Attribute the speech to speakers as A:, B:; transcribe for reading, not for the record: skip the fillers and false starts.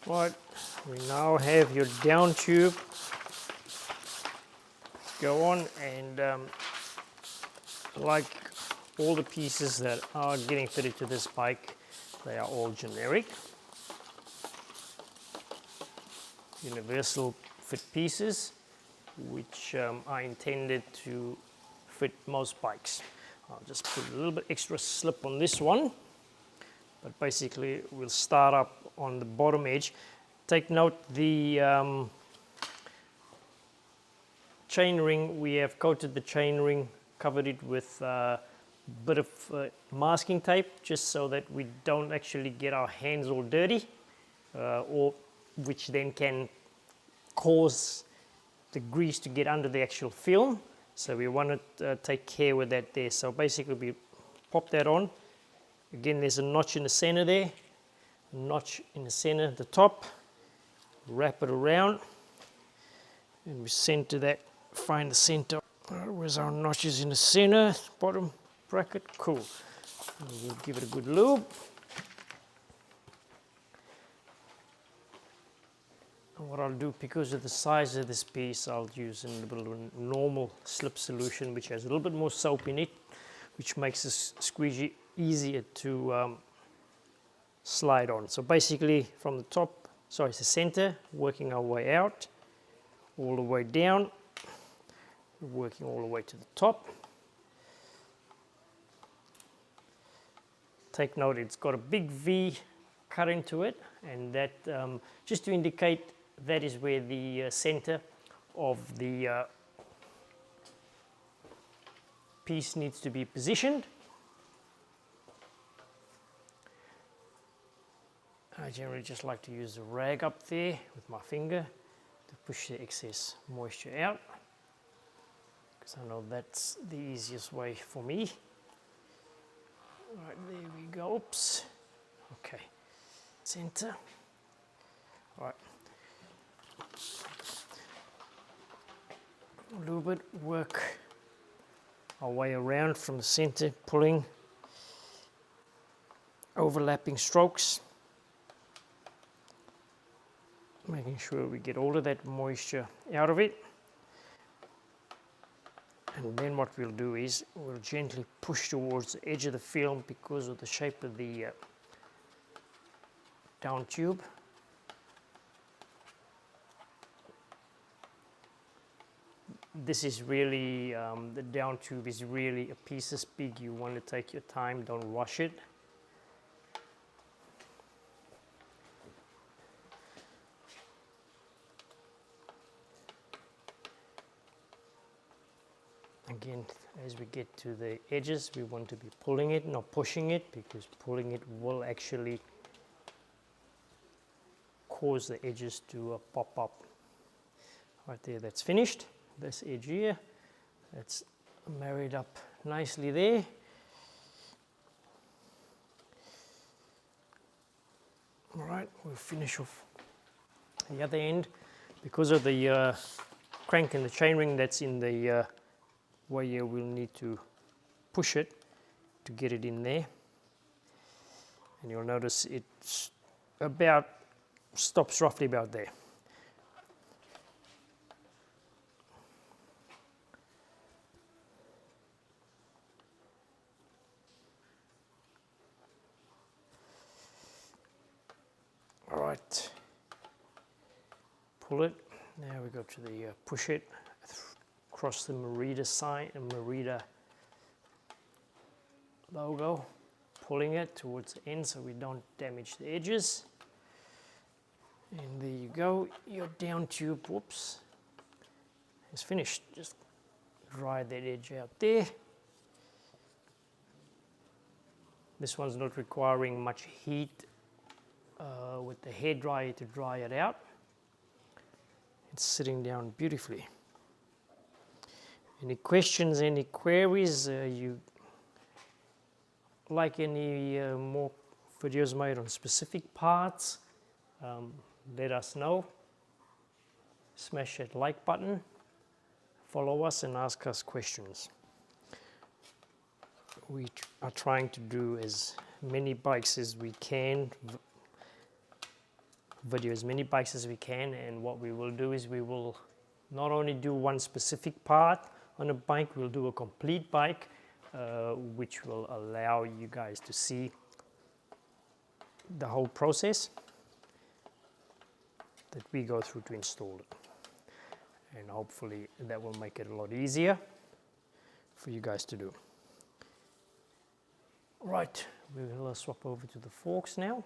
A: Right, we now have your down tube. Go on, and like all the pieces that are getting fitted to this bike, they are all generic, universal fit pieces, which are intended to fit most bikes. I'll just put a little bit extra slip on this one, but basically we'll start up on the bottom edge. Take note, the chain ring, we have coated the chain ring, covered it with a bit of masking tape, just so that we don't actually get our hands all dirty, or which then can cause the grease to get under the actual film. So we want to take care with that there. So basically we pop that on. Again, there's a notch in the center there, notch in the center at the top, wrap it around, and we center that, find the center. Where's our notches in the center, bottom bracket, cool. And we'll give it a good lube. And what I'll do, because of the size of this piece, I'll use a little normal slip solution, which has a little bit more soap in it, which makes this squeegee easier to slide on. So basically from the top, sorry, it's the center, working our way out, all the way down, working all the way to the top. Take note, it's got a big V cut into it, and that just to indicate that is where the center of the piece needs to be positioned. I generally just like to use a rag up there with my finger to push the excess moisture out, because I know that's the easiest way for me. Right, there we go. Oops. Okay. Center. All right. A little bit, work our way around from the center, pulling, overlapping strokes, making sure we get all of that moisture out of it. And then what we'll do is we'll gently push towards the edge of the film because of the shape of the down tube. This is really, the down tube is really a piece this big. You want to take your time, don't rush it. Again, as we get to the edges, we want to be pulling it, not pushing it, because pulling it will actually cause the edges to pop up. Right there, that's finished. This edge here, that's married up nicely there. All right, we'll finish off the other end. Because of the crank and the chainring that's in the way here, we'll need to push it to get it in there. And you'll notice it's stops roughly about there. All right, pull it. Now we go to the push it across the Merida sign and Merida logo, pulling it towards the end so we don't damage the edges. And there you go, your down tube, whoops, is finished. Just dry that edge out there. This one's not requiring much heat with the hair dryer to dry it out. It's sitting down beautifully. Any questions, any queries? You like any more videos made on specific parts? Let us know. Smash that like button, follow us and ask us questions. We are trying to do as many bikes as we can video as many bikes as we can, and what we will do is we will not only do one specific part on a bike, we'll do a complete bike, which will allow you guys to see the whole process that we go through to install it. And hopefully that will make it a lot easier for you guys to do. Right, we will swap over to the forks now.